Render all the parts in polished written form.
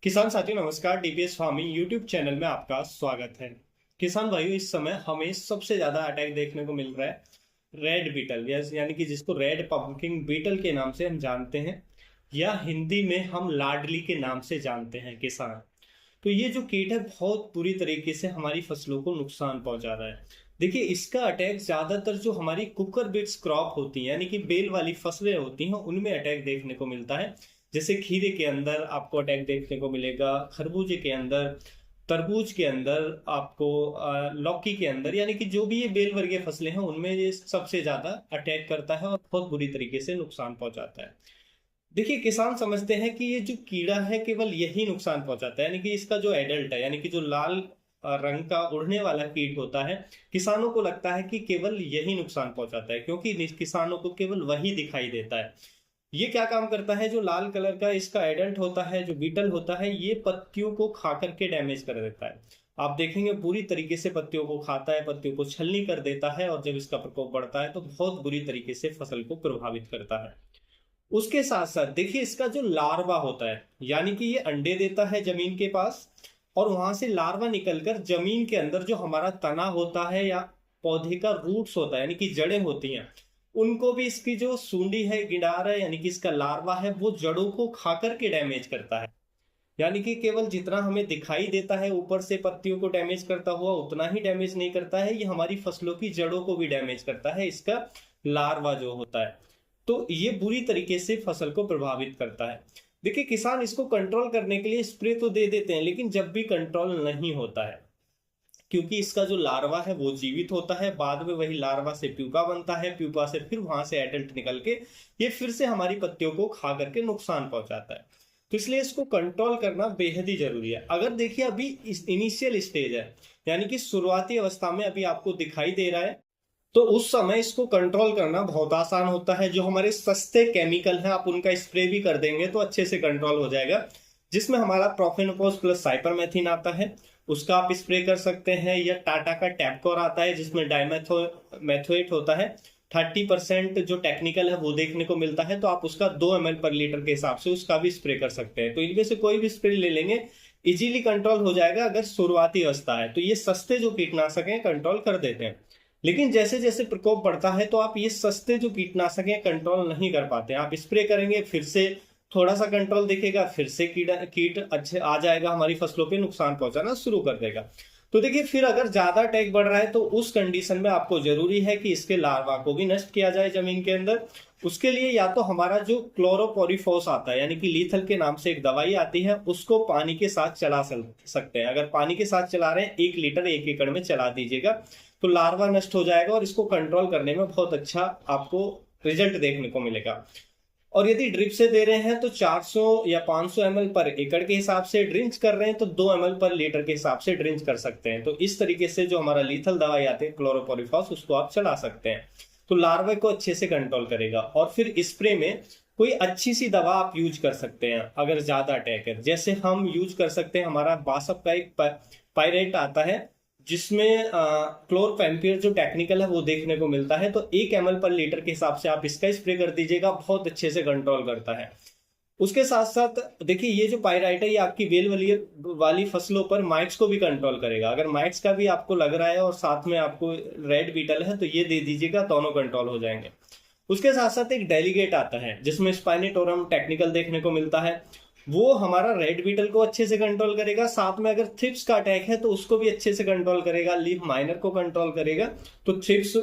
किसान साथियों नमस्कार। डीपीएस फार्मिंग यूट्यूब चैनल में आपका स्वागत है। किसान भाइयों, इस समय हमें सबसे ज्यादा अटैक देखने को मिल रहा है रेड बीटल, यानी कि जिसको रेड पम्पकिन बीटल के नाम से हम जानते हैं, या हिंदी में हम लाडली के नाम से जानते हैं किसान। तो ये जो कीट है बहुत बुरी तरीके से हमारी फसलों को नुकसान पहुंचा रहा है। देखिए, इसका अटैक ज्यादातर जो हमारी कुकर बिट्स क्रॉप होती है, यानी कि बेल वाली फसलें होती हैं, उनमें अटैक देखने को मिलता है। जैसे खीरे के अंदर आपको अटैक देखने को मिलेगा, खरबूजे के अंदर, तरबूज के अंदर, आपको लौकी के अंदर, यानी कि जो भी ये बेल वर्गीय फसलें हैं उनमें ये सबसे ज्यादा अटैक करता है और बहुत बुरी तरीके से नुकसान पहुंचाता है। देखिए, किसान समझते हैं कि ये जो कीड़ा है केवल यही नुकसान पहुंचाता है, यानी कि इसका जो एडल्ट है, यानी कि जो लाल रंग का उड़ने वाला कीट होता है, किसानों को लगता है कि केवल यही नुकसान पहुंचाता है, क्योंकि किसानों को केवल वही दिखाई देता है। ये क्या काम करता है, जो लाल कलर का इसका एडल्ट होता है, जो बीटल होता है, ये पत्तियों को खा करके डैमेज कर देता है। आप देखेंगे पूरी तरीके से पत्तियों को खाता है, पत्तियों को छलनी कर देता है, और जब इसका प्रकोप बढ़ता है तो बहुत बुरी तरीके से फसल को प्रभावित करता है। उसके साथ साथ देखिए, इसका जो लार्वा होता है, यानी कि ये अंडे देता है जमीन के पास, और वहां से लार्वा निकलकर जमीन के अंदर जो हमारा तना होता है या पौधे का रूट्स होता है, यानी कि जड़ें होती हैं, उनको भी इसकी जो सूंडी है, गिडार है, यानी कि इसका लार्वा है, वो जड़ों को खा करके डैमेज करता है। यानी कि केवल जितना हमें दिखाई देता है ऊपर से पत्तियों को डैमेज करता हुआ, उतना ही डैमेज नहीं करता है, ये हमारी फसलों की जड़ों को भी डैमेज करता है, इसका लार्वा जो होता है। तो ये बुरी तरीके से फसल को प्रभावित करता है। देखिए, किसान इसको कंट्रोल करने के लिए स्प्रे तो दे देते हैं, लेकिन जब भी कंट्रोल नहीं होता है, क्योंकि इसका जो लार्वा है वो जीवित होता है, बाद में वही लार्वा से प्यूपा बनता है, प्यूपा से फिर वहां से एडल्ट निकल के ये फिर से हमारी पत्तियों को खा करके नुकसान पहुंचाता है। तो इसलिए इसको कंट्रोल करना बेहद ही जरूरी है। अगर देखिए, अभी इस इनिशियल स्टेज है, यानी कि शुरुआती अवस्था में अभी आपको दिखाई दे रहा है, तो उस समय इसको कंट्रोल करना बहुत आसान होता है। जो हमारे सस्ते केमिकल हैं, आप उनका स्प्रे भी कर देंगे तो अच्छे से कंट्रोल हो जाएगा। जिसमें हमारा प्रोफेनोपोज प्लस साइपरमेथ्रिन आता है, उसका आप स्प्रे कर सकते हैं, या टाटा का टैपकोर आता है जिसमें डाइमेथोएट होता है। 30% जो टेक्निकल है वो देखने को मिलता है, तो आप उसका 2 ml/लीटर के हिसाब से उसका भी स्प्रे कर सकते हैं। तो इनमें से कोई भी स्प्रे ले लेंगे, इजीली कंट्रोल हो जाएगा अगर शुरुआती अवस्था है। तो ये सस्ते जो कीटनाशक हैं कंट्रोल कर देते हैं, लेकिन जैसे जैसे प्रकोप बढ़ता है तो आप ये सस्ते जो कीटनाशक हैं कंट्रोल नहीं कर पाते। आप स्प्रे करेंगे, फिर से थोड़ा सा कंट्रोल दिखेगा, फिर से कीट अच्छे आ जाएगा, हमारी फसलों पे नुकसान पहुंचाना शुरू कर देगा। तो देखिए, फिर अगर ज्यादा अटैक बढ़ रहा है तो उस कंडीशन में आपको जरूरी है कि इसके लार्वा को भी नष्ट किया जाए जमीन के अंदर। उसके लिए या तो हमारा जो क्लोरोपोरिफॉस आता है, यानी कि लीथल के नाम से एक दवाई आती है, उसको पानी के साथ चला सकते हैं। अगर पानी के साथ चला रहे हैं, 1 लीटर 1 एकड़ में चला दीजिएगा, तो लार्वा नष्ट हो जाएगा और इसको कंट्रोल करने में बहुत अच्छा आपको रिजल्ट देखने को मिलेगा। और यदि ड्रिप से दे रहे हैं तो 400 या 500 ml पर एकड़ के हिसाब से, ड्रिंच कर रहे हैं तो 2 ml/लीटर के हिसाब से ड्रिंच कर सकते हैं। तो इस तरीके से जो हमारा लीथल दवाई आती है क्लोरोपोरिफॉस, उसको आप चला सकते हैं, तो लार्वे को अच्छे से कंट्रोल करेगा। और फिर स्प्रे में कोई अच्छी सी दवा आप यूज कर सकते हैं अगर ज्यादा अटैक है। जैसे हम यूज कर सकते हैं, हमारा बासप का एक पायरेट आता है जिसमें क्लोरपेम्पियर जो टेक्निकल है वो देखने को मिलता है, तो 1 ml/लीटर के हिसाब से आप इसका स्प्रे कर दीजिएगा, बहुत अच्छे से कंट्रोल करता है। उसके साथ साथ देखिए, ये जो पायराइट है ये आपकी बेल वाली फसलों पर माइट्स को भी कंट्रोल करेगा। अगर माइट्स का भी आपको लग रहा है और साथ में आपको रेड बीटल है, तो ये दे दीजिएगा, दोनों कंट्रोल हो जाएंगे। उसके साथ साथ एक डेलीगेट आता है जिसमें स्पाइनेटोरम टेक्निकल देखने को मिलता है, वो हमारा रेड बीटल को अच्छे से कंट्रोल करेगा। साथ में अगर थ्रिप्स का अटैक है तो उसको भी अच्छे से कंट्रोल करेगा, लीफ माइनर को कंट्रोल करेगा। तो थ्रिप्स,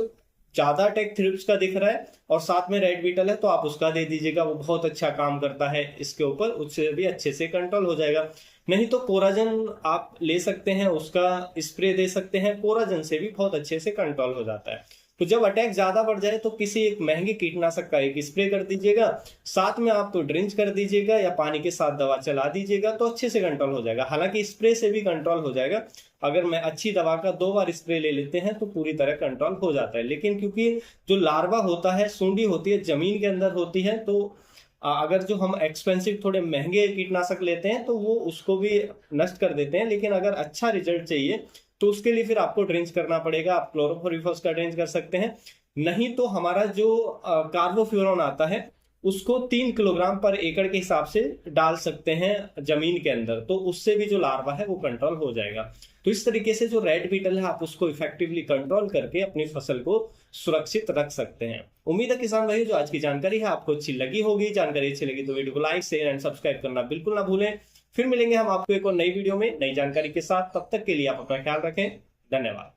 ज्यादा अटैक थ्रिप्स का दिख रहा है और साथ में रेड बीटल है, तो आप उसका दे दीजिएगा, वो बहुत अच्छा काम करता है इसके ऊपर, उससे भी अच्छे से कंट्रोल हो जाएगा। नहीं तो कोराजन आप ले सकते हैं, उसका स्प्रे दे सकते हैं, कोराजन से भी बहुत अच्छे से कंट्रोल हो जाता है। तो जब अटैक ज्यादा बढ़ जाए तो किसी एक महंगे कीटनाशक का एक स्प्रे कर दीजिएगा, साथ में आप तो ड्रिंच कर दीजिएगा या पानी के साथ दवा चला दीजिएगा, तो अच्छे से कंट्रोल हो जाएगा। हालांकि स्प्रे से भी कंट्रोल हो जाएगा, अगर मैं अच्छी दवा का 2 बार स्प्रे ले लेते हैं तो पूरी तरह कंट्रोल हो जाता है। लेकिन क्योंकि जो लार्वा होता है, सूंडी होती है, जमीन के अंदर होती है, तो अगर जो हम एक्सपेंसिव थोड़े महंगे कीटनाशक लेते हैं तो वो उसको भी नष्ट कर देते हैं। लेकिन अगर अच्छा रिजल्ट चाहिए तो उसके लिए फिर आपको ड्रिंच करना पड़ेगा। आप क्लोरोफोरिफॉस का ड्रिंच कर सकते हैं, नहीं तो हमारा जो कार्बोफ्यूरॉन आता है उसको 3 किलोग्राम पर एकड़ के हिसाब से डाल सकते हैं जमीन के अंदर, तो उससे भी जो लार्वा है वो कंट्रोल हो जाएगा। तो इस तरीके से जो रेड बीटल है आप उसको इफेक्टिवली कंट्रोल करके अपनी फसल को सुरक्षित रख सकते हैं। उम्मीद है किसान भाई जो आज की जानकारी है आपको अच्छी लगी होगी। जानकारी अच्छी लगी तो वीडियो को लाइक शेयर एंड सब्सक्राइब करना बिल्कुल ना भूलें। फिर मिलेंगे हम आपको एक और नई वीडियो में नई जानकारी के साथ। तब तक के लिए आप अपना ख्याल रखें। धन्यवाद।